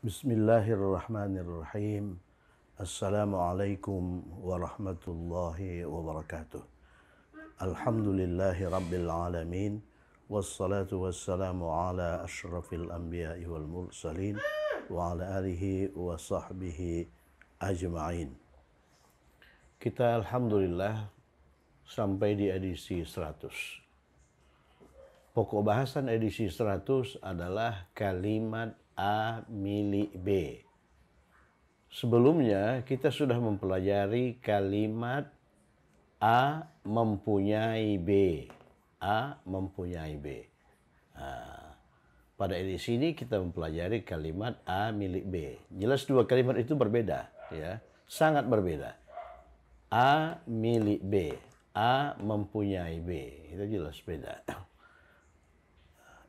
Bismillahirrahmanirrahim. Assalamualaikum warahmatullahi wabarakatuh. Alhamdulillahi rabbil alamin. Wassalatu wassalamu ala ashrafil anbiya'i wal mursalin wa ala alihi wa sahbihi ajma'in. Kita alhamdulillah sampai di edisi 100. Pokok bahasan edisi 100 adalah kalimat A milik B. Sebelumnya kita sudah mempelajari kalimat A mempunyai B. A mempunyai B. Pada edisi ini kita mempelajari kalimat A milik B. Jelas dua kalimat itu berbeda, ya, sangat berbeda. A milik B, A mempunyai B, itu jelas beda.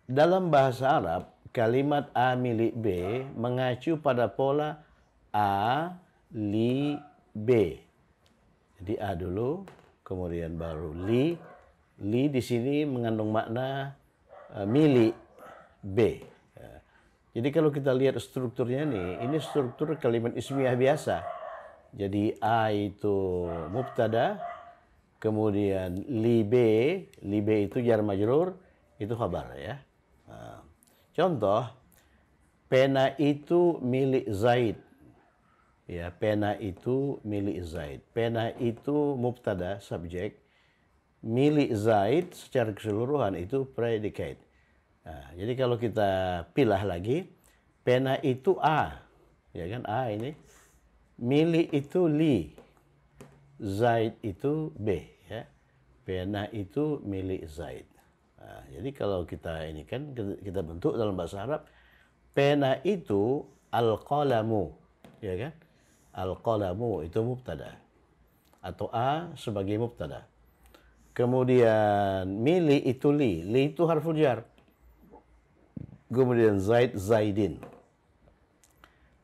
Dalam bahasa Arab, kalimat A milik B mengacu pada pola A li B. Jadi A dulu, kemudian baru li. Li di sini mengandung makna milik B. Jadi kalau kita lihat strukturnya nih, ini struktur kalimat ismiyah biasa. Jadi A itu mubtada, kemudian li B itu jar majrur, itu khabar, ya. Contoh, pena itu milik Zaid. Ya, pena itu milik Zaid. Pena itu mubtada, subjek. Milik Zaid secara keseluruhan itu predicate. Jadi kalau kita pilah lagi, pena itu A. Ya kan, A ini. Milik itu li. Zaid itu B. Ya. Pena itu milik Zaid. Jadi kalau kita ini kan kita bentuk dalam bahasa Arab, pena itu al-qalamu, ya kan? Al-qalamu itu mubtada atau A sebagai mubtada. Kemudian milik itu li itu harful jar. Kemudian Zaid Zaidin.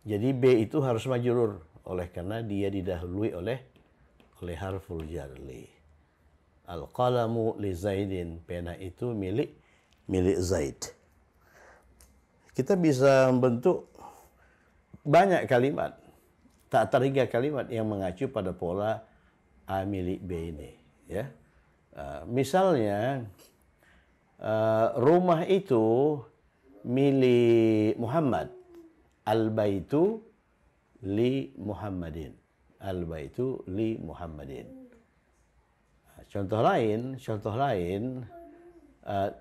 Jadi B itu harus majrur oleh karena dia didahului oleh harful jar li. Al-qalamu li Zaidin, pena itu milik Zaid. Kita bisa membentuk banyak kalimat, tak terhingga kalimat yang mengacu pada pola A milik B ini, ya. Misalnya rumah itu milik Muhammad, al-baitu li Muhammadin, al-baitu li Muhammadin. Contoh lain,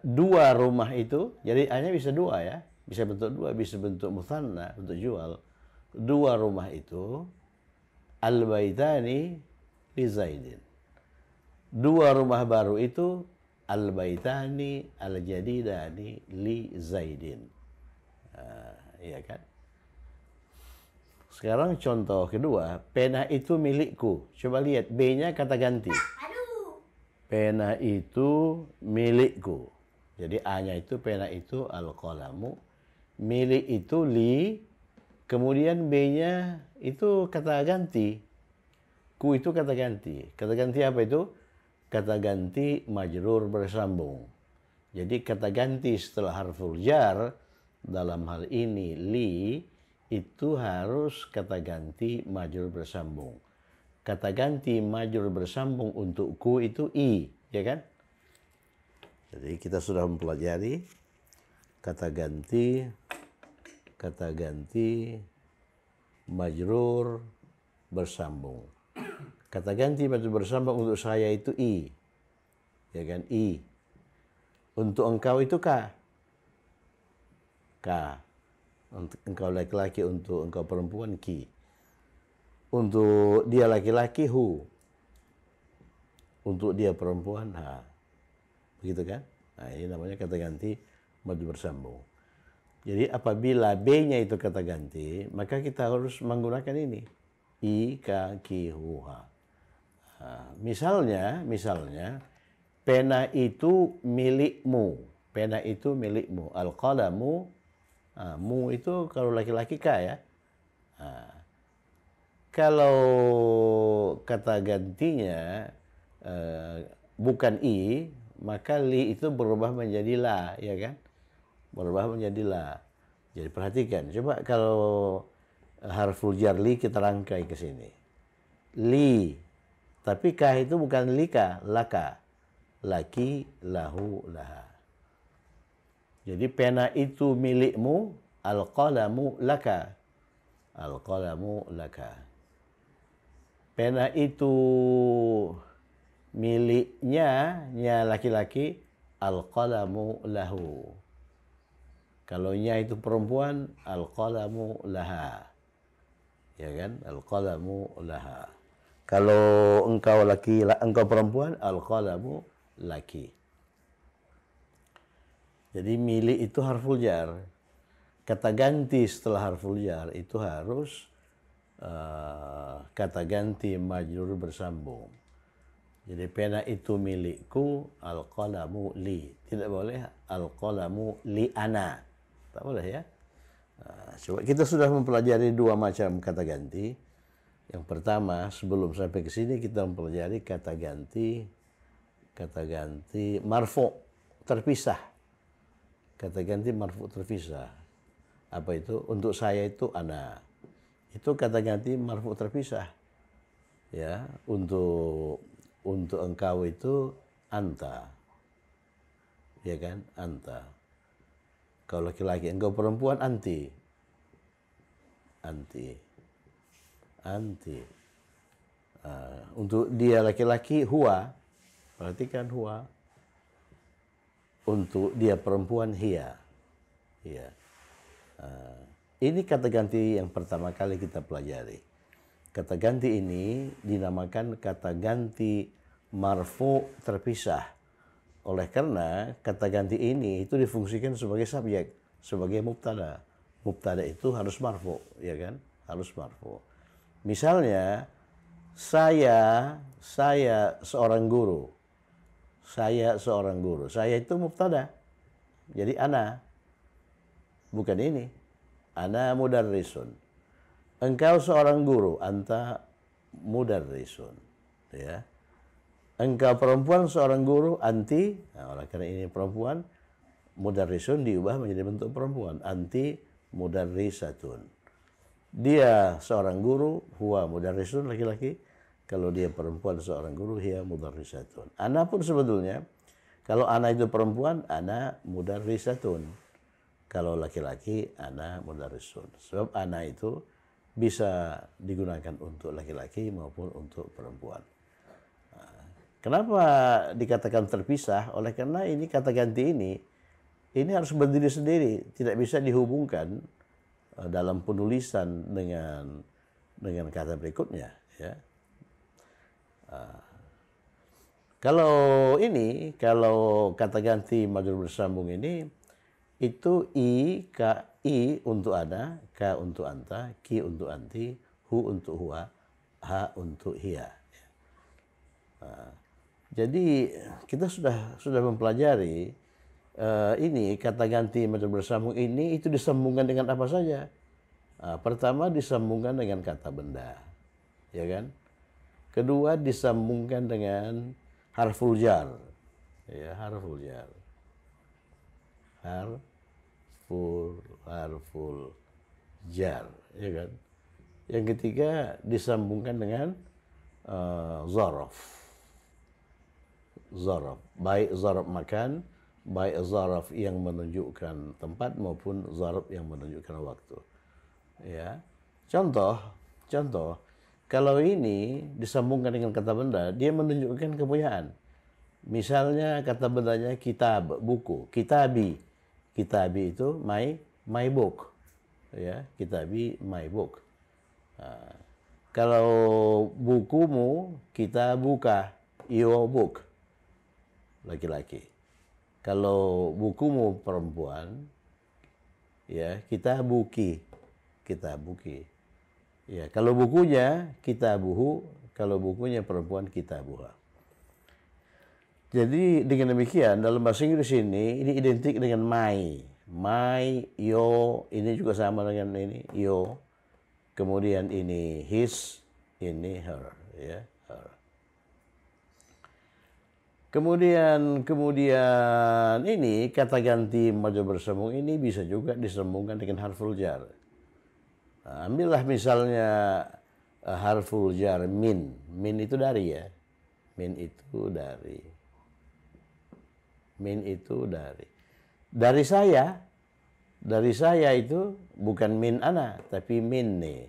dua rumah itu, jadi hanya bisa dua, ya, bisa bentuk dua, bisa bentuk mutsanna, bentuk jual. Dua rumah itu, al-baitani li Zaidin. Dua rumah baru itu, al-baitani al-jadidani li Zaidin. Iya kan? Sekarang contoh kedua, pena itu milikku. Coba lihat, B-nya kata ganti. Pena itu milikku. Jadi A-nya itu pena itu al-qalamu. Milik itu li. Kemudian B-nya itu kata ganti. Ku itu kata ganti. Kata ganti apa itu? Kata ganti majrur bersambung. Jadi kata ganti setelah harful jar, dalam hal ini li, itu harus kata ganti majrur bersambung. Kata ganti majrur bersambung untuk ku itu i, ya kan? Jadi kita sudah mempelajari kata ganti majrur bersambung. Kata ganti majrur bersambung untuk saya itu i, ya kan? I. Untuk engkau itu k. Untuk engkau laki-laki, untuk engkau perempuan ki. Untuk dia laki-laki hu. Untuk dia perempuan ha. Begitu kan? Nah, ini namanya kata ganti majrur bersambung. Jadi apabila B-nya itu kata ganti, maka kita harus menggunakan ini. I, ka, ki, hu, ha. Misalnya, pena itu milikmu. Pena itu milikmu. Al-qalamu, mu itu kalau laki-laki ka, ya. Kalau kata gantinya bukan i, maka li itu berubah menjadi la, ya kan? Berubah menjadi la. Jadi perhatikan, coba kalau harful jar li kita rangkai ke sini. Li, tapi kah itu bukan lika, laka. Laki, lahu, laha. Jadi pena itu milikmu, al-qalamu laka. Al-qalamu laka. Pena itu miliknya, nya laki-laki, al-qalamu lahu. Kalau nya itu perempuan, al-qalamu laha. Ya kan? Al-qalamu laha. Kalau engkau laki, engkau perempuan, al-qalamu laki. Jadi milik itu harful jar. Kata ganti setelah harful jar itu harus kata ganti majrur bersambung. Jadi pena itu milikku, al-qalamu li. Tidak boleh al-qalamu li ana. Tak boleh ya. Coba kita sudah mempelajari dua macam kata ganti. Yang pertama, sebelum sampai ke sini kita mempelajari kata ganti marfu terpisah. Kata ganti marfu terpisah. Apa itu? Untuk saya itu ana. Itu kata ganti marfu terpisah. Ya, untuk engkau itu anta. Ya kan? Anta. Kalau laki-laki, engkau perempuan anti. Anti. Anti. Untuk dia laki-laki huwa. Perhatikan huwa. Untuk dia perempuan hiya. Hiya. Ini kata ganti yang pertama kali kita pelajari. Kata ganti ini dinamakan kata ganti marfu terpisah. Oleh karena kata ganti ini itu difungsikan sebagai subjek, sebagai mubtada. Mubtada itu harus marfu, ya kan? Harus marfu. Misalnya, saya seorang guru. Saya seorang guru. Saya itu mubtada. Jadi ana. Bukan ini. Ana mudarrisun. Engkau seorang guru. Anta mudarrisun. Ya. Engkau perempuan seorang guru. Anti. Nah, oleh karena ini perempuan. Mudarrisun diubah menjadi bentuk perempuan. Anti mudarrisatun. Dia seorang guru. Huwa mudarrisun laki-laki. Kalau dia perempuan seorang guru. Hiya mudarrisatun. Ana pun sebetulnya. Kalau ana itu perempuan. Ana mudarrisatun. Kalau laki-laki, ana mudarrisun. Sebab ana itu bisa digunakan untuk laki-laki maupun untuk perempuan. Kenapa dikatakan terpisah? Oleh karena ini kata ganti ini harus berdiri sendiri. Tidak bisa dihubungkan dalam penulisan dengan kata berikutnya. Ya. Kalau kata ganti majrur bersambung ini, itu i untuk ana, ka untuk anta, ki untuk anti, hu untuk huwa, ha untuk hiya. Jadi kita sudah mempelajari ini kata ganti majrur bersambung ini itu disambungkan dengan apa saja. Pertama disambungkan dengan kata benda, ya kan? Kedua disambungkan dengan harful jar, ya harful jar. Harful jar, ya kan? Yang ketiga disambungkan dengan zaraf. Zaraf, baik zaraf makan, baik zaraf yang menunjukkan tempat maupun zaraf yang menunjukkan waktu. Ya. Contoh, kalau ini disambungkan dengan kata benda, dia menunjukkan kepunyaan. Misalnya kata bendanya kitab, buku, kitabi. Kitabi itu my book. Ya, kitabi my book. Kalau bukumu, kita buka your book. Laki-laki. Kalau bukumu perempuan, ya, kita buki. Ya, kalau bukunya kita buhu, kalau bukunya perempuan kita buha. Jadi dengan demikian dalam bahasa Inggris ini identik dengan my, yo, ini juga sama dengan ini yo. Kemudian ini his, ini her, ya her. Kemudian ini kata ganti majrur bersambung ini bisa juga disambungkan dengan harful jar. Nah, ambillah misalnya harful jar min. Min itu dari ya. Min itu dari. Min itu dari. Dari saya itu bukan min ana, tapi minni.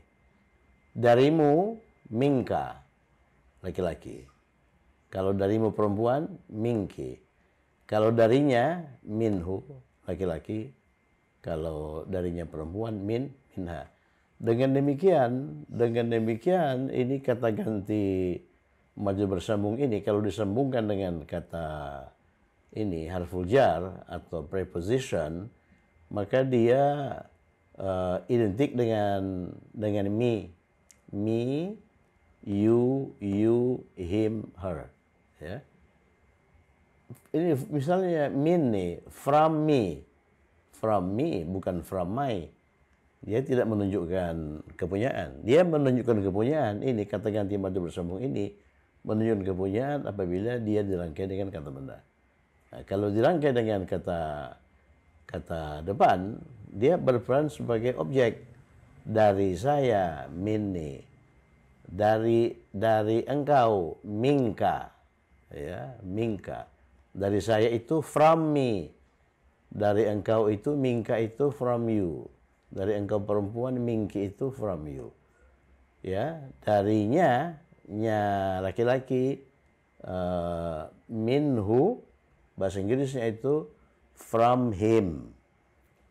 Darimu minka, laki-laki. Kalau darimu perempuan, minki. Kalau darinya, minhu, laki-laki. Kalau darinya perempuan, minha. Dengan demikian ini kata ganti majrur bersambung ini kalau disambungkan dengan kata ini harful jar atau preposition, maka dia identik dengan me, you, him, her. Ya. Ini misalnya min nih, from me bukan from my. Dia tidak menunjukkan kepunyaan. Dia menunjukkan kepunyaan. Ini kata ganti majrur bersambung ini menunjukkan kepunyaan apabila dia dirangkai dengan kata benda. Nah, kalau dirangkai dengan kata depan, dia berperan sebagai objek. Dari saya, minni. Dari engkau, minka. Ya, minka. Dari saya itu from me. Dari engkau itu minka itu from you. Dari engkau perempuan minki itu from you. Ya, darinya laki-laki minhu, bahasa Inggrisnya itu from him.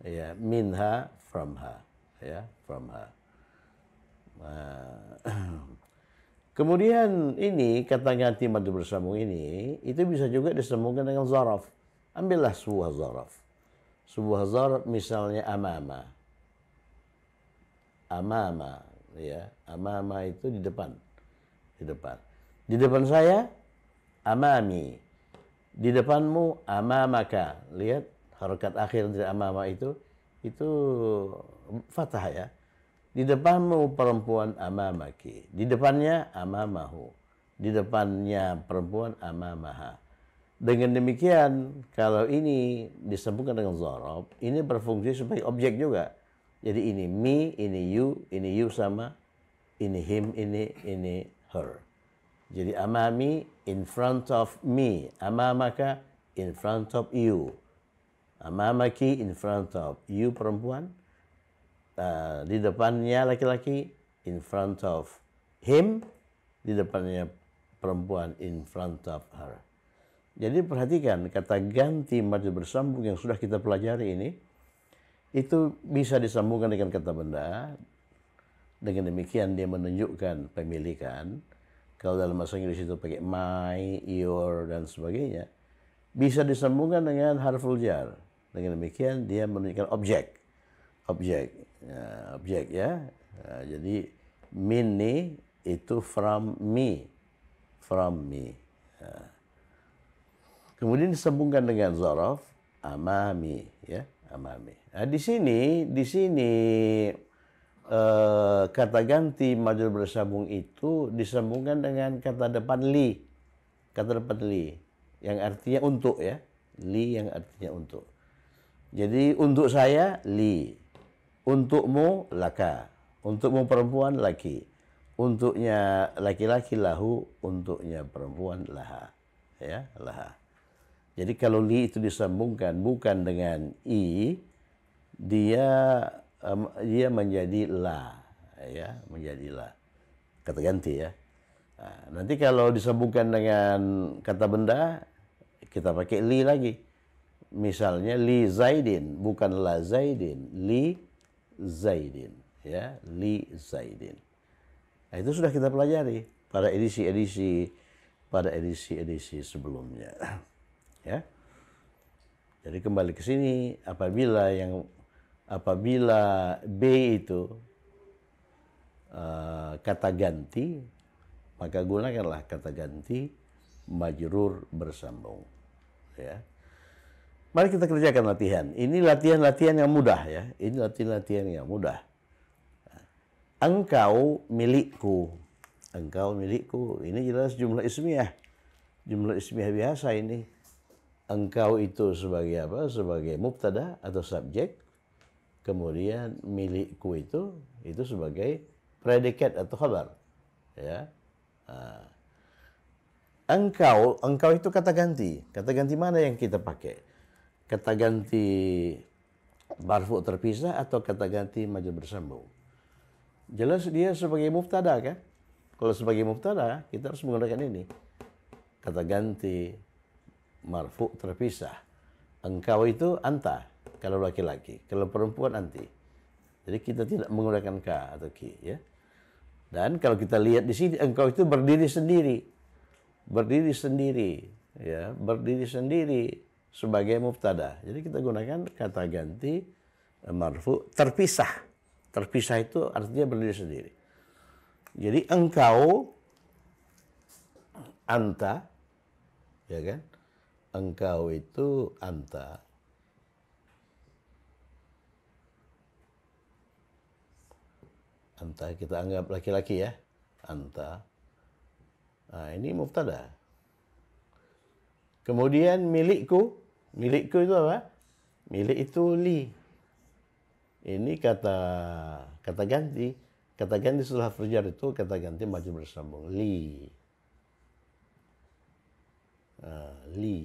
Ya, minha from her. Ya, from her. Kemudian ini kata ganti majrur bersambung ini itu bisa juga disambungkan dengan zaraf. Ambillah sebuah zaraf. Sebuah zaraf misalnya amama. Amama, ya. Amama itu di depan. Di depan. Di depan saya amami. Di depanmu amamaka. Lihat harokat akhir dari amama itu fathah ya. Di depanmu perempuan amamaki. Di depannya amamahu. Di depannya perempuan amamaha. Dengan demikian, kalau ini disambungkan dengan zaraf, ini berfungsi sebagai objek juga. Jadi ini me, ini you sama, ini him, ini her. Jadi amami in front of me, amamaka in front of you. Amamaki in front of you perempuan. Di depannya laki-laki in front of him, di depannya perempuan in front of her. Jadi perhatikan kata ganti majrur bersambung yang sudah kita pelajari ini itu bisa disambungkan dengan kata benda. Dengan demikian dia menunjukkan pemilikan. Kalau dalam bahasa Inggris itu pakai my, your dan sebagainya. Bisa disambungkan dengan harful jar. Dengan demikian dia menunjukkan objek. Objek ya. Jadi minni itu from me. Kemudian disambungkan dengan zaraf amami ya, amami. Nah, di sini kata ganti majrur bersambung itu disambungkan dengan kata depan li. Kata depan li yang artinya untuk ya. Li yang artinya untuk. Jadi untuk saya li. Untukmu laka, untukmu perempuan laki, untuknya laki-laki lahu, untuknya perempuan laha, ya laha. Jadi kalau li itu disambungkan bukan dengan i, dia menjadi la, ya menjadi la, kata ganti ya. Nah, nanti kalau disambungkan dengan kata benda kita pakai li lagi. Misalnya li zaidin bukan la zaidin, li Zaidin, ya, li Zaidin. Nah, itu sudah kita pelajari pada edisi sebelumnya, ya. Jadi kembali ke sini apabila B itu kata ganti, maka gunakanlah kata ganti majrur bersambung, ya. Mari kita kerjakan latihan. Ini latihan-latihan yang mudah ya. Ini latihan-latihan yang mudah. Engkau milikku. Engkau milikku. Ini jelas jumlah ismiyah. Jumlah ismiyah biasa ini. Engkau itu sebagai apa? Sebagai mubtada atau subjek. Kemudian milikku itu sebagai predikat atau khabar. Ya. Engkau itu kata ganti. Kata ganti mana yang kita pakai? Kata ganti marfu terpisah atau kata ganti majrur bersambung? Jelas dia sebagai mubtada kan? Kalau sebagai mubtada kita harus menggunakan ini. Kata ganti marfu terpisah. Engkau itu anta kalau laki-laki, kalau perempuan anti. Jadi kita tidak menggunakan ka atau ki ya. Dan kalau kita lihat di sini engkau itu berdiri sendiri. Berdiri sendiri ya, berdiri sendiri sebagai mubtada. Jadi kita gunakan kata ganti marfu terpisah. Terpisah itu artinya berdiri sendiri. Jadi engkau anta ya kan? Engkau itu anta. Anta kita anggap laki-laki ya. Anta. Nah, ini mubtada. Kemudian milikku. Milikku itu apa? Milik itu li. Ini kata ganti. Kata ganti setelah fajar itu kata ganti majrur bersambung. Li. Li.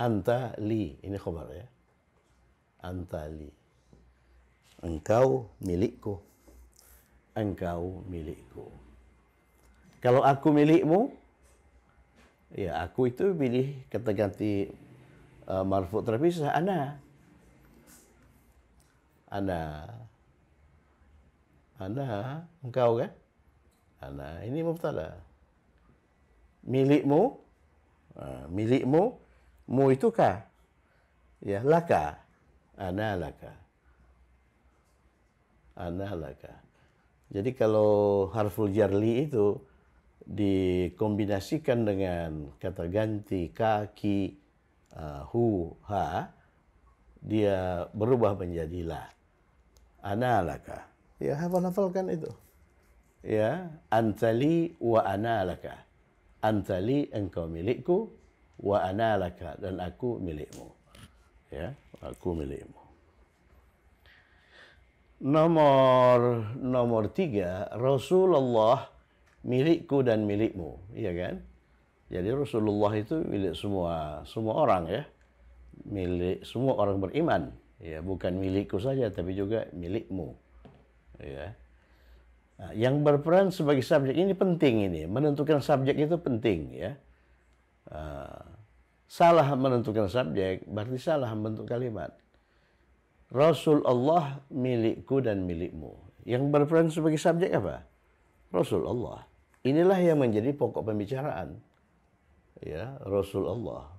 Anta li. Ini khabar ya. Anta li. Engkau milikku. Engkau milikku. Kalau aku milikmu, ya aku itu pilih kata ganti marfu terpisah, ana. Ana. Ana, engkau kan? Ana, ini mubtada. Milikmu, milikmu, mu itu ka. Ya, laka. Ana laka. Ana laka. Jadi kalau harful jarli itu dikombinasikan dengan kata ganti kaki, hu, ha, dia berubah menjadi la. Ana laka. Ya, hafal-hafalkan itu. Ya, antali wa ana laka. Antali engkau milikku, wa ana laka, dan aku milikmu. Ya, aku milikmu. Nomor 3, Rasulullah milikku dan milikmu, iya kan? Jadi Rasulullah itu milik semua orang ya, milik semua orang beriman, ya bukan milikku saja tapi juga milikmu, ya. Nah, yang berperan sebagai subjek ini penting ini, menentukan subjek itu penting ya. Salah menentukan subjek berarti salah membentuk kalimat. Rasulullah milikku dan milikmu. Yang berperan sebagai subjek apa? Rasulullah. Inilah yang menjadi pokok pembicaraan. Ya, Rasulullah.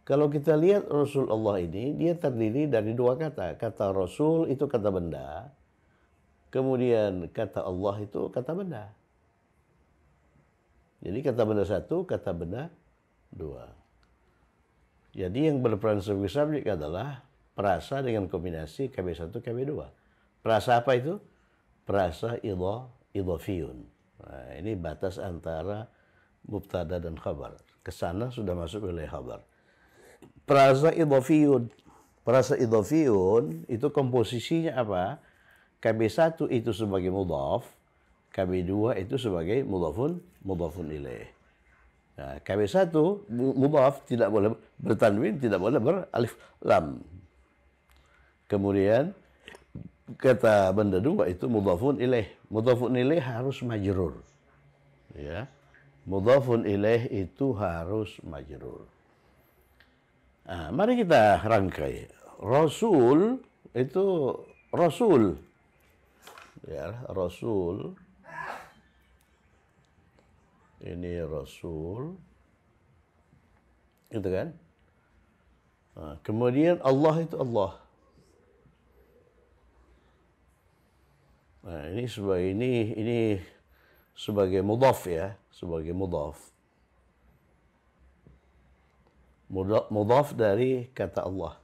Kalau kita lihat Rasulullah ini, dia terdiri dari dua kata. Kata Rasul itu kata benda. Kemudian kata Allah itu kata benda. Jadi kata benda satu, kata benda dua. Jadi yang berperan sebagai subjek adalah perasa dengan kombinasi KB1, KB2. Perasa apa itu? Perasa idhofiyun. Nah, ini batas antara mubtada dan khabar. Kesana sudah masuk wilayah khabar. Perasa idhofiyun. Perasa idhofiyun itu komposisinya apa? KB1 itu sebagai mudhaf, KB2 itu sebagai mudhafun ilaih. Nah, KB1 mudhaf tidak boleh bertanwin, tidak boleh beralif lam. Kemudian kata benda dua itu mudhafun ilaih. Mudhafun ilaih harus majrur. Ya. Mudhafun ilaih itu harus majrur. Nah, mari kita rangkai. Rasul itu Rasul. Ya, Rasul. Ini Rasul. Gitu kan? Nah, kemudian Allah itu Allah. Nah, ini sebagai mudhaf ya, sebagai mudhaf. Mudhaf dari kata Allah.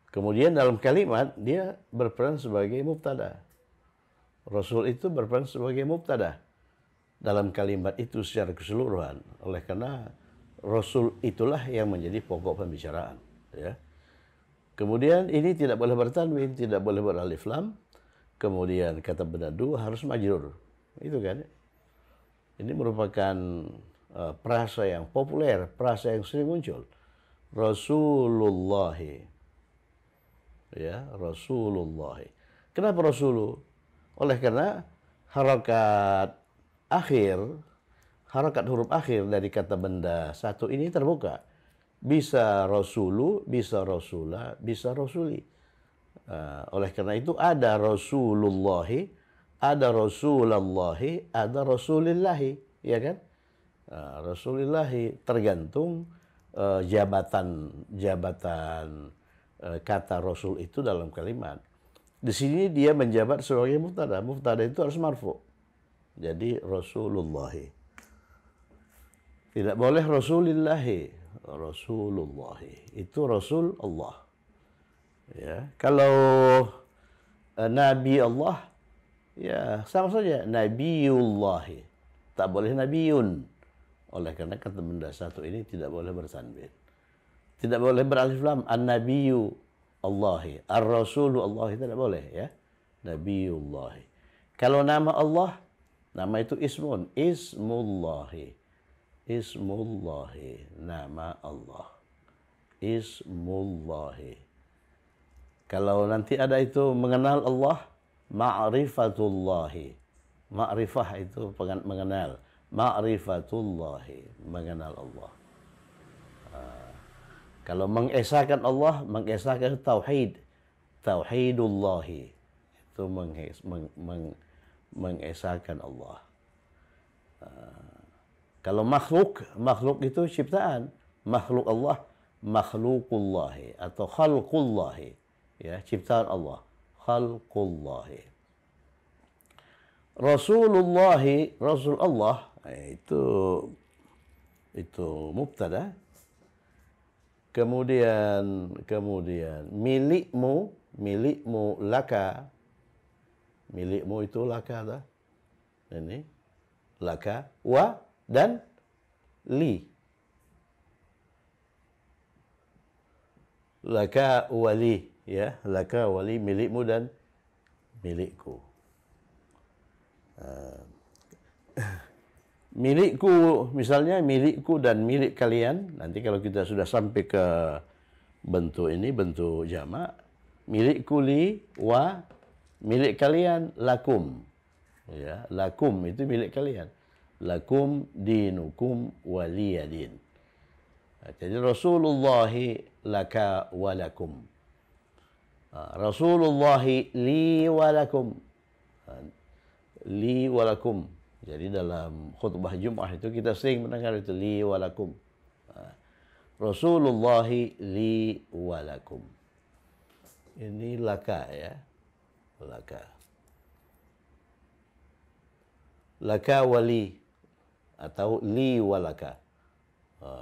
Kemudian dalam kalimat dia berperan sebagai mubtada. Rasul itu berperan sebagai mubtada. dalam kalimat itu secara keseluruhan. Oleh karena Rasul itulah yang menjadi pokok pembicaraan. Ya. Kemudian ini tidak boleh bertanwin, tidak boleh beralif lam. Kemudian kata benda dua harus majrur. Itu kan. Ini merupakan frasa yang populer, frasa yang sering muncul. Rasulullah. Ya, Rasulullah. Kenapa Rasulullah? Oleh karena harakat huruf akhir dari kata benda satu ini terbuka. Bisa Rasulu, bisa Rasulah, bisa Rasuli. Oleh karena itu ada Rasulullahi, ada Rasulallahi, ada Rasulillahi, ya kan? Rasulillahi tergantung jabatan kata Rasul itu dalam kalimat. Di sini dia menjabat sebagai mubtada. Mubtada itu harus marfu. Jadi Rasulullahi. Tidak boleh Rasulillahi. Rasulullahi. Itu Rasul Allah. Ya, kalau Nabi Allah, ya sama saja. Nabiullahi. Tak boleh Nabiun. Oleh karena kata benda satu ini tidak boleh bertanwin. Tidak boleh beralif lam. An-Nabiyu Allahi. Ar-Rasulu Allahi. Tidak boleh ya. Nabiullahi. Kalau nama Allah, nama itu ismun. Ismullahi. Ismullahi. Nama Allah. Ismullahi. Kalau nanti ada itu mengenal Allah, ma'rifatullahi. Ma'rifah itu mengenal. Ma'rifatullahi. Mengenal Allah. Kalau mengesahkan Allah, mengesahkan tauhid. Tauhidullahi. Itu mengesahkan Allah. Kalau makhluk itu ciptaan. Makhluk Allah, makhlukullahi. Atau khalqullahi. Ya, ciptaan Allah. Khalqullahi. Rasulullahi, Rasul Allah, itu mubtada. Kemudian milikmu laka. Milikmu itu laka dah. Ini laka wa dan li. Laka wali, ya, laka wali, milikmu dan milikku. Milikku, misalnya milikku dan milik kalian. Nanti kalau kita sudah sampai ke bentuk ini, bentuk jamak, milikku li wa milik kalian lakum. Ya, lakum itu milik kalian. Lakum dinukum waliyadin. Jadi Rasulullahi laka wa lakum. Rasulullahi li wa lakum. Li wa lakum. Jadi dalam khutbah Jumat itu kita sering mendengar itu li wa lakum. Rasulullahi li wa lakum. Ini laka ya. Laka. Laka wali atau li wa laka.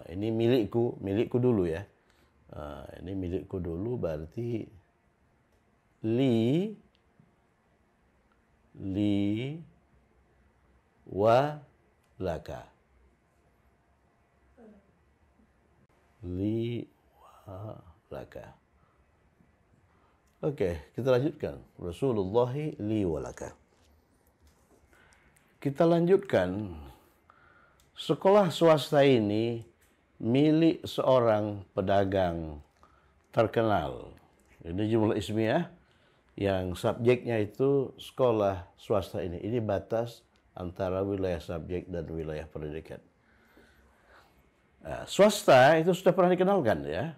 Ini milikku dulu ya. Ini milikku dulu berarti li wa laka. Li wa laka. Oke, kita lanjutkan. Rasulullahi li wa laka. Kita lanjutkan. Sekolah swasta ini milik seorang pedagang terkenal. Ini jumlah ismiyah yang subjeknya itu sekolah swasta ini. Ini batas antara wilayah subjek dan wilayah predikat. Nah, swasta itu sudah pernah dikenalkan ya.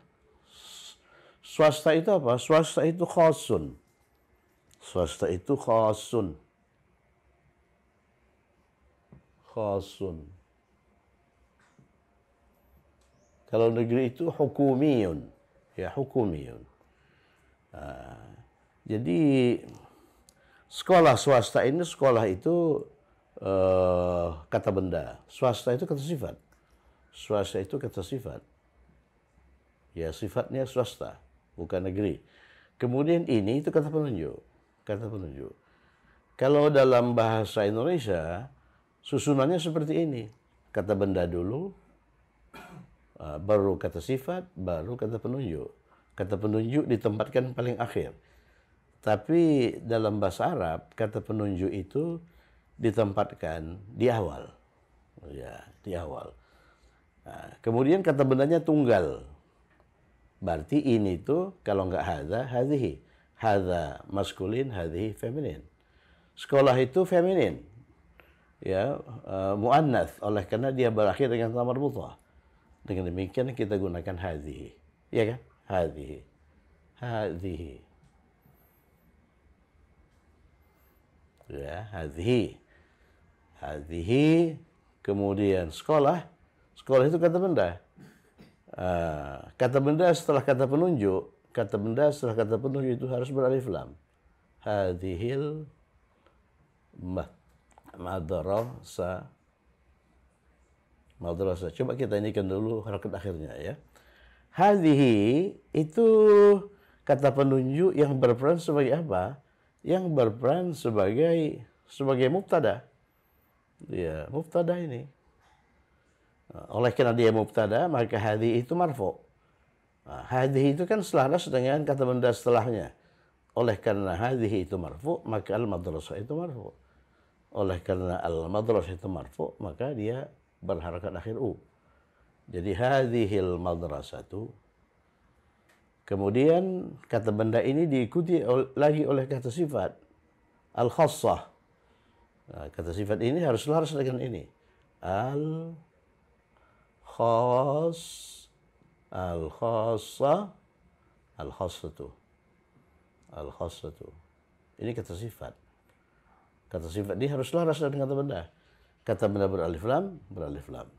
Swasta itu apa? Swasta itu khasun. Swasta itu khasun. Khasun. Kalau negeri itu hukumiyun. Ya, hukumiyun. Jadi sekolah swasta ini, sekolah itu kata benda. Swasta itu kata sifat. Swasta itu kata sifat. Ya, sifatnya swasta, bukan negeri. Kemudian ini itu kata penunjuk. Kata penunjuk. Kalau dalam bahasa Indonesia, Susunannya seperti ini. Kata benda dulu, baru kata sifat, baru kata penunjuk. Kata penunjuk ditempatkan paling akhir. Tapi dalam bahasa Arab, kata penunjuk itu ditempatkan di awal. Ya, di awal. Nah, kemudian kata bendanya tunggal. Berarti ini tuh kalau nggak hadza, hadhihi. Hadza maskulin, hadhihi feminin. Sekolah itu feminin. Ya, muannats, oleh karena dia berakhir dengan ta marbutah. Dengan demikian kita gunakan hadhihi. Ya kan? Hadhihi. Hadhihi. Ya, hadhihi. Hadhihi. Kemudian sekolah. Sekolah itu kata benda. Kata benda setelah kata penunjuk. Kata benda setelah kata penunjuk itu harus beralif lam. Hadhil madrasah. Madrasah. Coba kita inikan dulu harakat akhirnya ya. Hadhihi itu kata penunjuk yang berperan sebagai apa? Yang berperan sebagai mubtada. Ya, mubtada ini. Oleh karena dia mubtada, maka hadhihi itu marfu. Nah, hadhihi itu kan selaras dengan kata benda setelahnya. Oleh karena hadhihi itu marfu, maka al-madrasah itu marfu. Oleh karena al-madrasah itu marfu, maka dia berharakat akhir u. Jadi hadhil madrasatu. Kemudian kata benda ini diikuti lagi oleh kata sifat al-khassah. Nah, kata sifat ini harus selaras dengan ini. Al-khassah, al-khassatu. Al-khassatu. Ini kata sifat. Kata sifat ini harus selaras dengan kata benda. Kata benda beralif lam, beralif lam.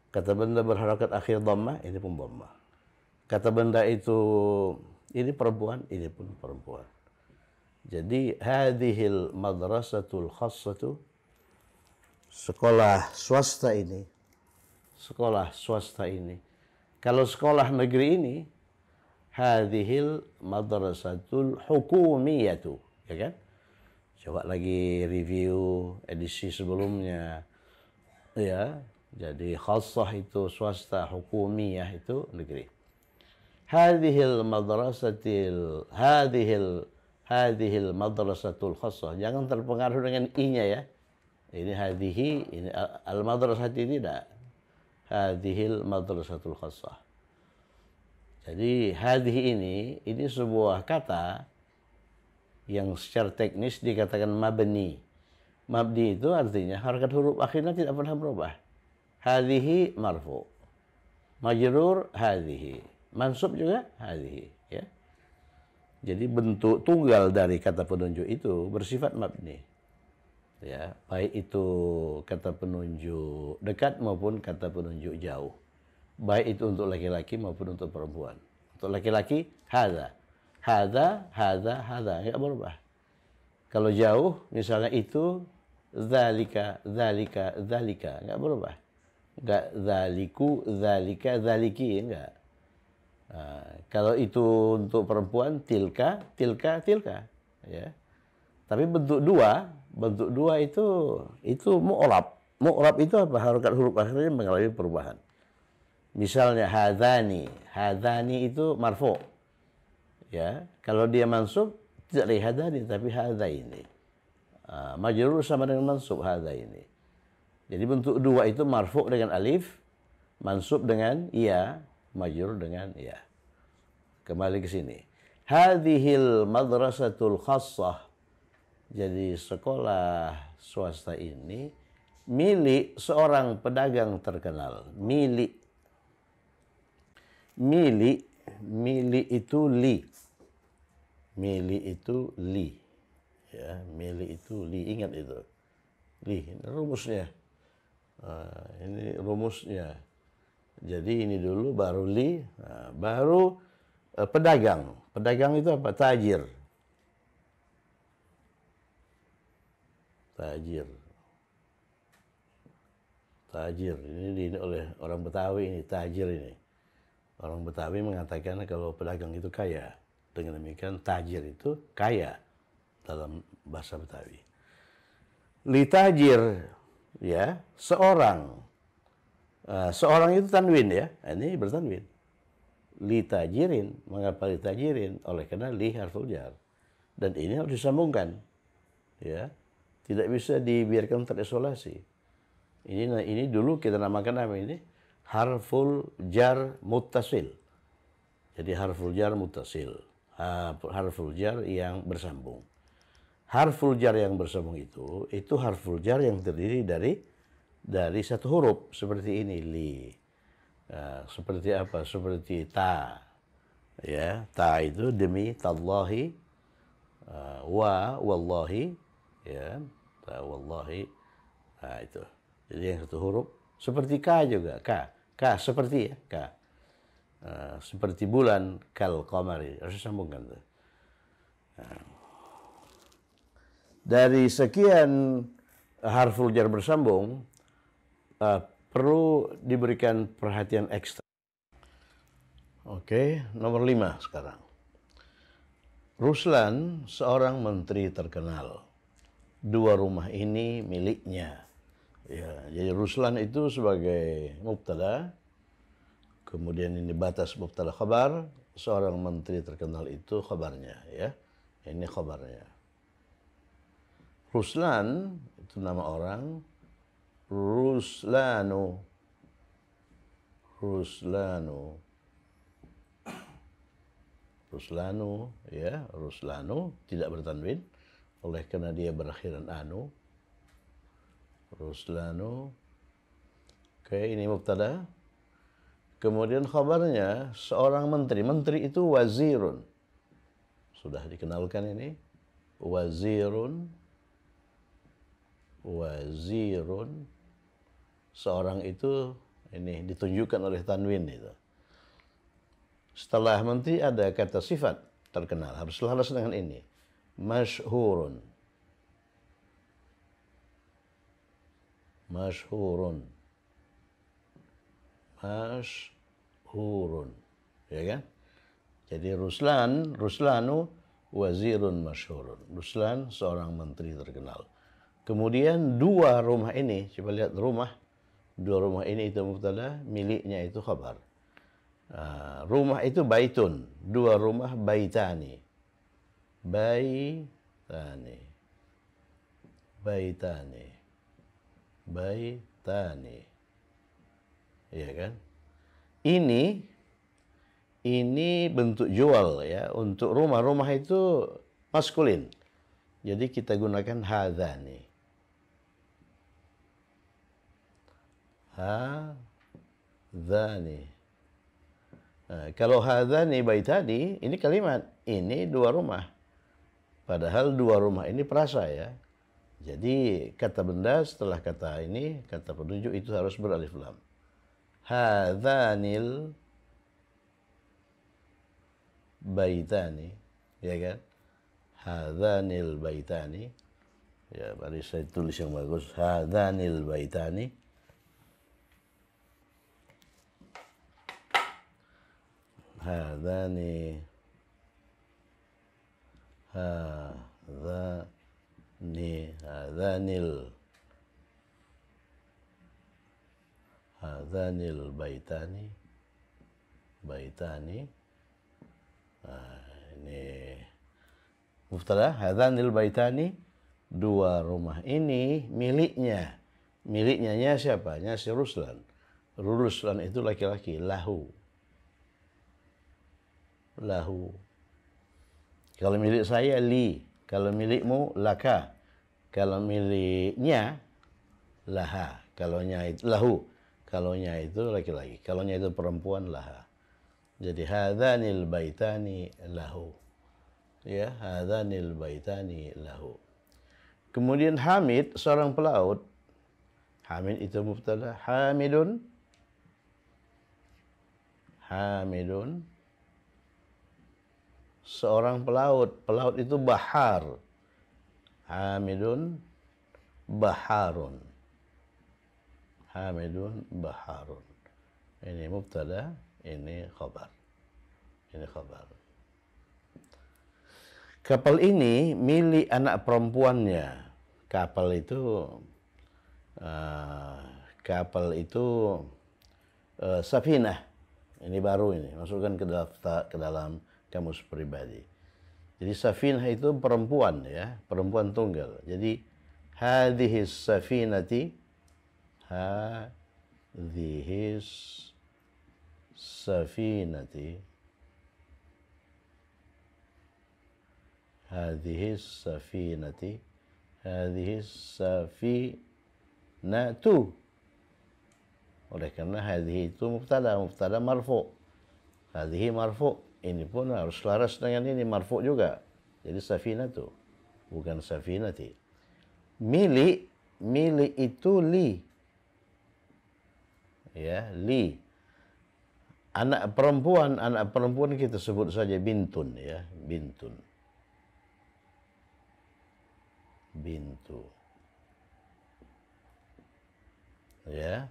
Kata benda berharakat akhir dhammah, ini pun dhammah. Kata benda itu ini perempuan, ini pun perempuan. Jadi hadhil madrasatul khassatu, sekolah swasta ini. Sekolah swasta ini. Kalau sekolah negeri ini, hadhil madrasatul hukumiyatu, ya kan? Coba lagi review edisi sebelumnya. Ya, jadi khassah itu swasta, hukumiyah itu negeri. Hadhil madrasatul khassah. Jangan terpengaruh dengan i-nya ya. Ini hadhihi, ini al-madrasati tidak. Hadhil madrasatul khassah. Jadi hadhihi ini sebuah kata yang secara teknis dikatakan mabni. Mabni itu artinya harakat huruf akhirnya tidak pernah berubah. Hadhihi marfu. Majrur hadhihi. Mansub juga hadhihi, ya. Jadi bentuk tunggal dari kata penunjuk itu bersifat mabni. Ya, baik itu kata penunjuk dekat maupun kata penunjuk jauh. Baik itu untuk laki-laki maupun untuk perempuan. Untuk laki-laki hadza. Hadza, hadza, hadza, enggak berubah. Kalau jauh misalnya itu dzalika, dzalika, dzalika, enggak berubah. Enggak dzaliku, dzalika, dzaliki, enggak. Kalau itu untuk perempuan tilka, tilka, tilka, ya. Tapi bentuk dua itu mu'rab. Mu'rab itu apa? Harakat huruf akhirnya mengalami perubahan. Misalnya hadzani, hadzani itu marfu. Ya, kalau dia mansub tidak lagi hadzani tapi hadzaini. Majrur sama dengan mansub hadzaini. Jadi bentuk dua itu marfu dengan alif, mansub dengan iya, majrur dengan ya. Kembali ke sini. Hadhil madrasatul khassah. Jadi sekolah swasta ini milik seorang pedagang terkenal. Milik itu li. Milik itu li. Ya, milik itu li. Ingat itu. Li, ini rumusnya. Ini rumusnya. Jadi ini dulu baru li, baru pedagang. Pedagang itu apa? Tajir. Tajir. Tajir. Ini oleh orang Betawi ini, tajir ini. Orang Betawi mengatakan kalau pedagang itu kaya. Dengan demikian tajir itu kaya dalam bahasa Betawi. Li tajir ya, seorang. Seorang itu tanwin ya, ini bertanwin. Li tajirin, mengapa li tajirin? Oleh karena li harful jar. Dan ini harus disambungkan. Ya. Tidak bisa dibiarkan terisolasi. Ini dulu kita namakan apa ini? Harful jar muttasil. Jadi harful jar muttasil. Harful jar yang bersambung. Harful jar yang bersambung itu harful jar yang terdiri dari satu huruf seperti ini li. Seperti apa? Seperti ta. Ya, ta itu demi tallahi, wallahi, ya, ta wallahi. Nah, itu. Jadi yang satu huruf seperti ka juga, ka seperti ya, ka. Seperti bulan kal qamari, harus sambungkan tuh. Dari sekian harful jar bersambung, perlu diberikan perhatian ekstra. Oke, nomor 5 sekarang. Ruslan seorang menteri terkenal. 2 rumah ini miliknya. Ya, jadi Ruslan itu sebagai mubtada, kemudian ini batas mubtada khabar, seorang menteri terkenal itu khabarnya ya. Ini khabarnya. Ruslan itu nama orang. Ruslanu ya, Ruslanu tidak bertanwin oleh karena dia berakhiran anu. Ruslanu. Oke, ini mubtada. Kemudian khabarnya seorang menteri. Menteri itu wazirun. Sudah dikenalkan ini. Wazirun. Seorang itu ini ditunjukkan oleh tanwin itu. Setelah menteri ada kata sifat terkenal, harus selaras dengan ini. Masyhurun. Ya kan? Jadi Ruslanu wazirun masyhurun. Ruslan seorang menteri terkenal. Kemudian 2 rumah ini, coba lihat rumah. 2 rumah ini itu mubtada, miliknya itu khabar. Rumah itu baitun, 2 rumah baitani. Baitani. Iya kan? Ini bentuk jual ya. Untuk rumah itu maskulin. Jadi kita gunakan hadzani. Kalau hadzani baitani, ini kalimat. Ini 2 rumah. Padahal 2 rumah ini perasa ya. Jadi kata benda setelah kata ini, kata penunjuk itu harus beralif lam. Hadzanil baitani. Ya kan? Hadzanil baitani. Ya, mari saya tulis yang bagus. Hadzanil baitani. Hadzanil baitani. Ini mubtada, hadzanil baitani, 2 rumah ini miliknya. Miliknya siapa? Si Ruslan. Ruslan itu laki-laki, lahu. Kalau milik saya li, kalau milikmu laka, kalau miliknya laha, kalaunya itu lahu, kalaunya itu laki-laki, kalaunya itu perempuan laha. Jadi hadzanil baitani lahu. Ya, hadzanil baitani lahu. Kemudian Hamid seorang pelaut. Hamid itu mubtada, Hamidun seorang pelaut. Pelaut itu bahar. Hamidun baharun. Ini mubtada, ini khabar. Kapal ini milik anak perempuannya. Kapal itu Kapal itu safinah. Ini baru ini, masukkan ke dalam kamus pribadi. Jadi safinah itu perempuan ya, perempuan tunggal. Jadi hadhis safinati, hadhis safinati, hadhis safinati, hadhis safinatu. Oleh karena hadhihi itu mubtada marfu. Hadhihi marfu. Ini pun harus selaras dengan ini marfu juga. Jadi safinatu, bukan safinati. Mili itu li. Ya, li. Anak perempuan kita sebut saja bintun ya, bintun. Bintu. Ya.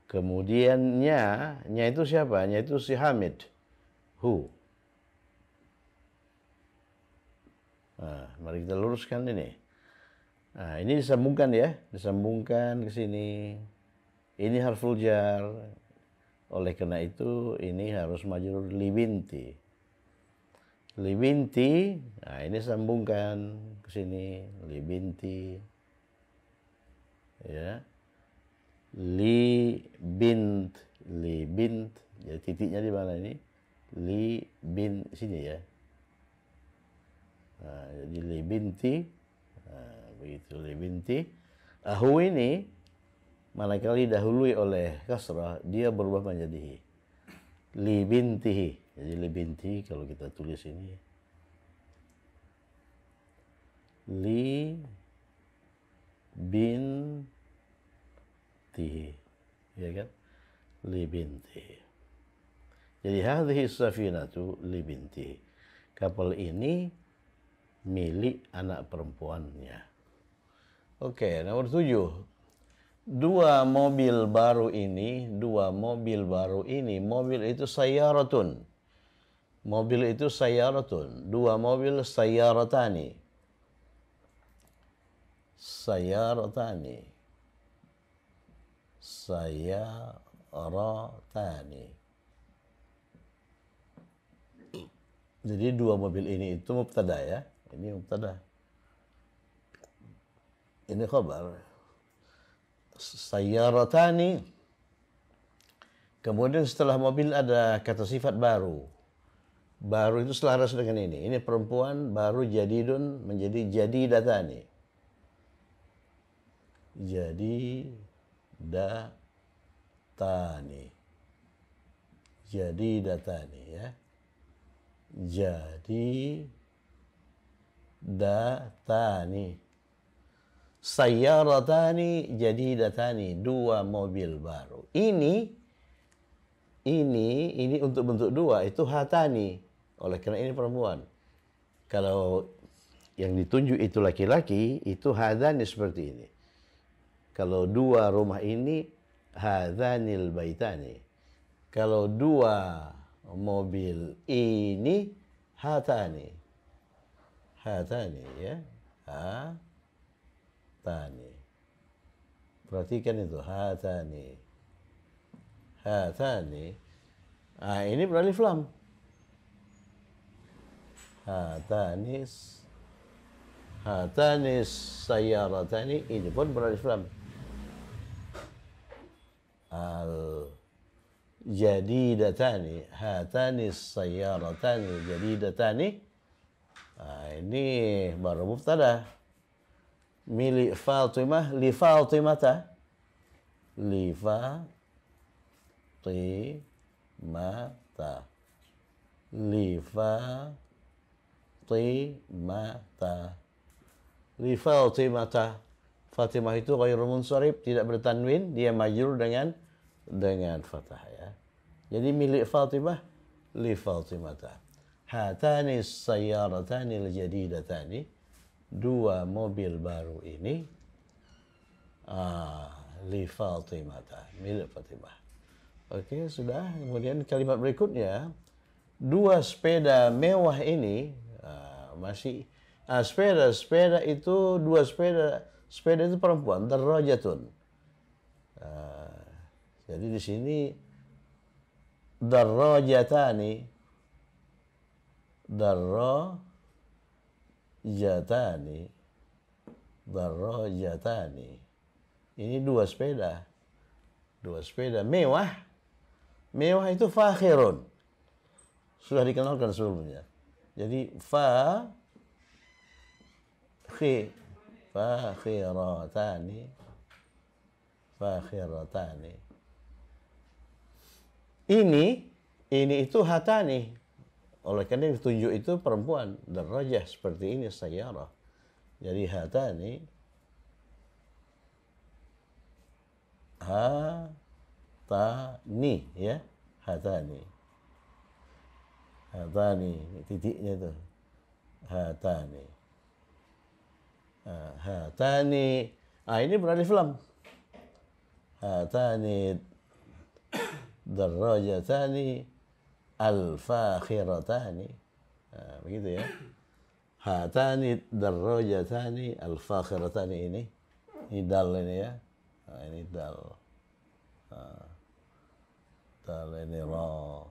Kemudian nya itu siapa? Nya itu si Hamid. Hu. Nah, mari kita luruskan ini. Nah, ini disambungkan ya, disambungkan ke sini. Ini harful jar. Oleh karena itu ini harus majrur li binti. Li binti, nah ini sambungkan ke sini li binti. Ya. Li bint, jadi titiknya di mana ini? Li bin sini ya. Nah, jadi li binti, nah, begitu li binti. Ahu ini manakala didahului oleh kasrah, dia berubah menjadi hi. Li bintihi, jadi li binti kalau kita tulis ini. Li bin ya kan, li binti. Jadi hadhihi safinatu li binti. Kapal ini milik anak perempuannya. Oke, nomor 7. Dua mobil baru ini, mobil itu sayyaratun. Mobil itu sayyaratun. Dua mobil sayyaratani. Sayyaratani. Sayyaratani. Jadi dua mobil ini itu mubtada ya. Ini mubtada. Ini khabar. Sayyaratani. Kemudian setelah mobil ada kata sifat baru. Baru itu selaras dengan ini. Ini perempuan baru jadidun menjadi jadidatani. Jadidatani ya. Jadidatani. Sayyaratani jadidatani, dua mobil baru. Ini untuk bentuk dua itu hatani. Oleh karena ini perempuan. Kalau yang ditunjuk itu laki-laki, itu hadani seperti ini. Kalau dua rumah ini, hadhanil baitani. Kalau dua mobil ini, hatani. Hatani ya. Hatani. Perhatikan itu, hatani. Hatani. Nah, ini beralif lam. Hatanis sayyaratani, ini pun beralif lam. Al jadidatani, hatanis sayyaratani jadidatani. Nah, ini baru mubtada. Milik Fatimah li Fatimata. Li Fatimata. Li Fatimata. Li Fatimata. Fatimah itu ghairu munsharif, tidak bertanwin, dia majrur dengan fathah ya. Jadi milik Fatimah li Fatimata. Hatani sayyaratani al-jadidatani, dua mobil baru ini li Fatimata, milik Fatimah. Oke, sudah. Kemudian kalimat berikutnya, dua sepeda mewah ini sepeda itu dua sepeda itu perempuan, darajatun. Ah, jadi di sini darajatani, darajatani, darajatani. Ini dua sepeda. Dua sepeda mewah. Mewah itu fakhirun. Sudah dikenalkan sebelumnya. Jadi fakhiratani, fakhiratani. Ini itu hatani. Oleh karena ditunjuk itu perempuan. Darajah seperti ini sayyarah. Jadi hatani, hatani, ya, hatani, hatani, titiknya itu, hatani, hatani. Ini beralif lam. Hatani darajatani al-fakhiratani. Begitu ya. Hatani darajatani al-fakhiratani ini dal ini ya. Ini dal. Dal ini ra.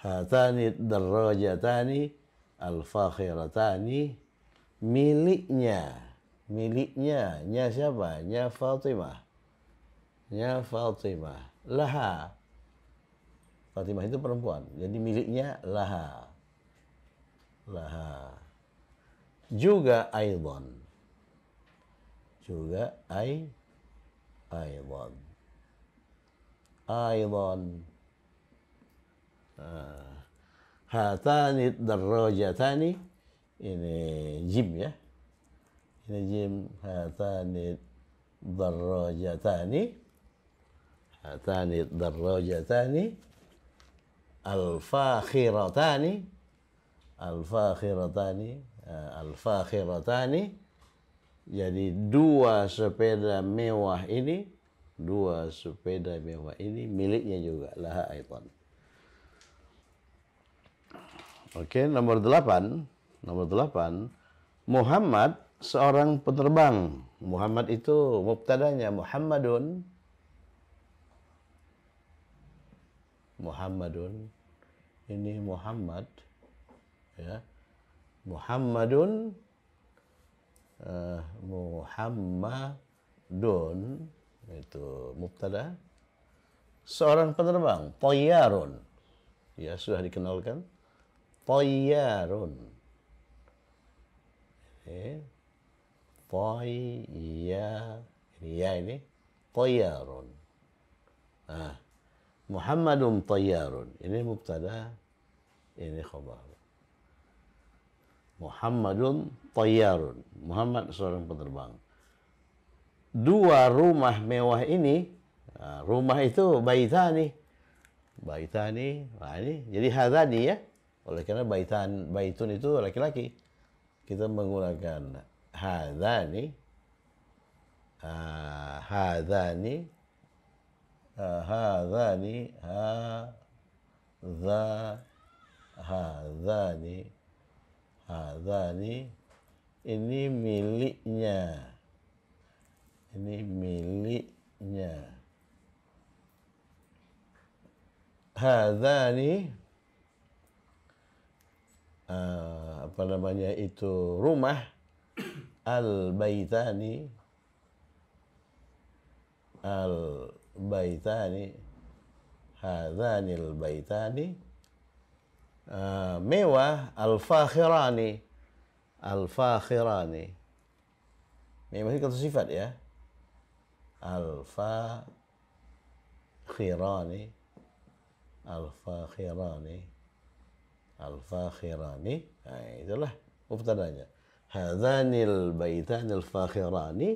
Hatani darajatani al-fakhiratani, miliknya. Miliknya, nya siapa? Nya Fatimah. Nya Fatimah. Laha. Fatimah itu perempuan. Jadi miliknya laha. Laha. Juga aidan. Juga aidan. Aidan. Hatani darajatani. Ini jim ya. Ini jim. Hatani darajatani. Hatani darajatani al-fakhiratani. Al-fakhiratani. Al-fakhiratani. Jadi dua sepeda mewah ini, dua sepeda mewah ini miliknya juga laha aidan. Oke, nomor 8. Nomor 8. Muhammad seorang penerbang. Muhammad itu mubtadanya Muhammadun. Muhammadun. Ini Muhammad. Ya. Muhammadun. Muhammadun. Itu mubtada. Seorang penerbang. Tayyarun. Ya, sudah dikenalkan. Tayyarun. Ini tayyarun. Muhammadun tayyarun. Ini mubtada, ini khabar. Muhammadun tayyarun. Muhammad seorang penerbang. Dua rumah mewah ini, rumah itu baitani. Baitani, ini jadi hadani ya. Oleh karena baitun itu laki-laki. Kita menggunakan hadani, hadani, hadani, hadani, hadani. Ini miliknya. Ini miliknya. Hadani, apa namanya itu, rumah. Al-baitani, al-baitani, hadani al-baitani. Mewah, al-fakhirani, al-fakhirani. Mewah itu kata sifat ya. Al-fakhirani, al-fakhirani, al-fakhirani. Itulah mubtadanya. Hadzanil baitanil fakhirani,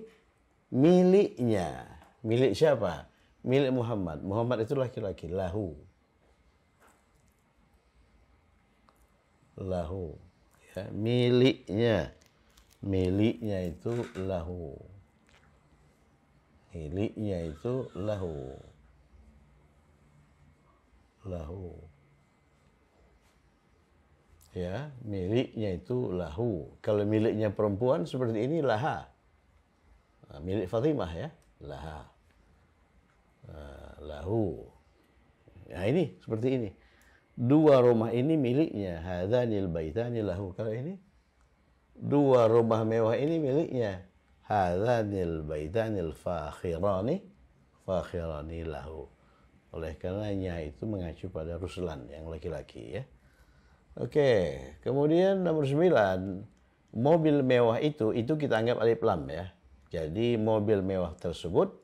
miliknya. Milik siapa? Milik Muhammad. Muhammad itu laki-laki. Lahu. Lahu. Ya, miliknya. Miliknya itu lahu. Miliknya itu lahu. Lahu. Ya, miliknya itu lahu. Kalau miliknya perempuan seperti ini laha. Milik Fatimah ya. Laha. Lahu. Nah ini seperti ini. Dua rumah ini miliknya. Hadzanil baitani lahu. Kalau ini dua rumah mewah ini miliknya. Hadzanil baitanil fakhirani lahu. Oleh karenanya itu mengacu pada Ruslan yang laki-laki ya. Oke, kemudian nomor 9, mobil mewah itu kita anggap alif lam ya. Jadi mobil mewah tersebut,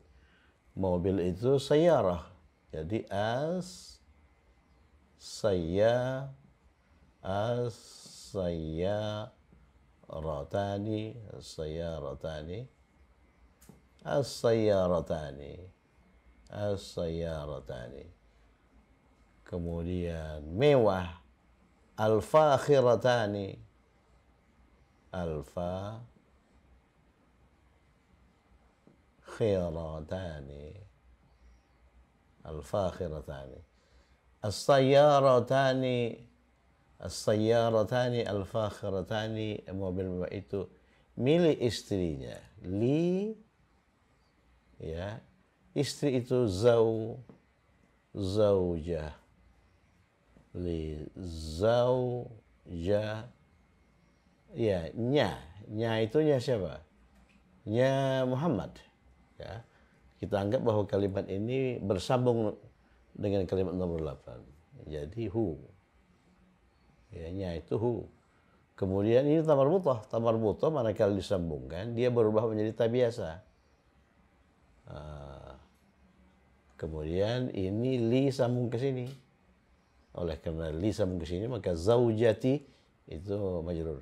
mobil itu sayyarah. Jadi as-sayyaratani. Kemudian mewah al-fakhiratani. As-sayyaratani al-fakhiratani, mobil mewah itu milik istrinya. Ya. Istri itu zaujah. Ya, nya itu nya siapa? Nya Muhammad. Ya. Kita anggap bahwa kalimat ini bersambung dengan kalimat nomor 8. Jadi hu. Ya, nya itu hu. Kemudian ini tamar butoh manakala disambungkan dia berubah menjadi ta biasa. Kemudian ini li sambung ke sini. Oleh karena li sambung ke sini maka zaujati itu majrur.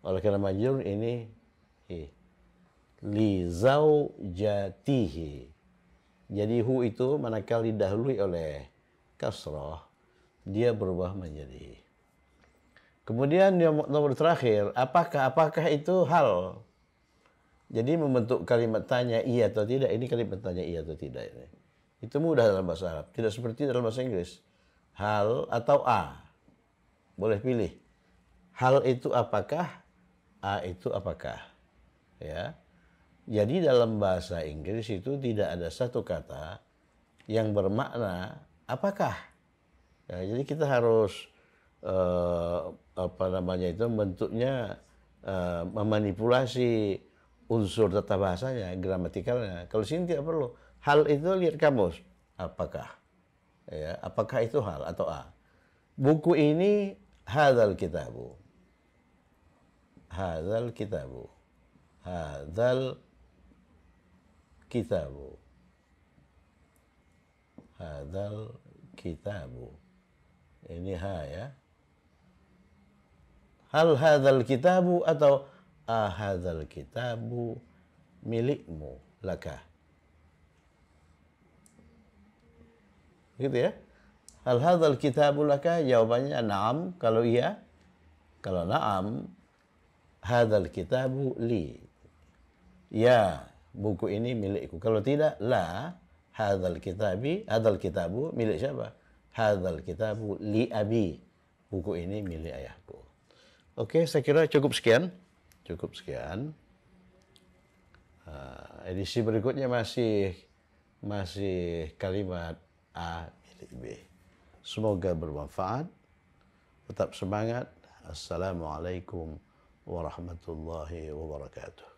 Oleh karena majrur ini li zaujatihi. Jadi hu itu manakala didahului oleh kasrah dia berubah menjadi. Kemudian yang nomor terakhir, apakah itu hal? Jadi membentuk kalimat tanya iya atau tidak, ini kalimat tanya iya atau tidak ini. Itu mudah dalam bahasa Arab, tidak seperti dalam bahasa Inggris. Hal atau a. Boleh pilih. Hal itu apakah? A itu apakah? Ya. Jadi dalam bahasa Inggris itu tidak ada satu kata yang bermakna apakah. Ya, jadi kita harus bentuknya memanipulasi unsur tata bahasanya, gramatikalnya. Kalau sini tidak perlu. Hal itu lihat kamus. Apakah? Ya, apakah itu hal atau a? Buku ini hadzal kitabu. Hadzal kitabu. Hadzal kitabu. Hadzal kitabu. Ini ha ya. Hal hadzal kitabu atau hadzal kitabu milikmu laka. Gitu ya. Hal hadzal kitabu laka, jawabannya na'am kalau iya. Kalau na'am, hadzal kitabu li. Ya, buku ini milikku. Kalau tidak, la, hadzal kitabu milik siapa? Hadzal kitabu li abi. Buku ini milik ayahku. Oke, saya kira cukup sekian. Edisi berikutnya masih kalimat A milik B. Semoga bermanfaat. Tetap semangat. Assalamualaikum warahmatullahi wabarakatuh.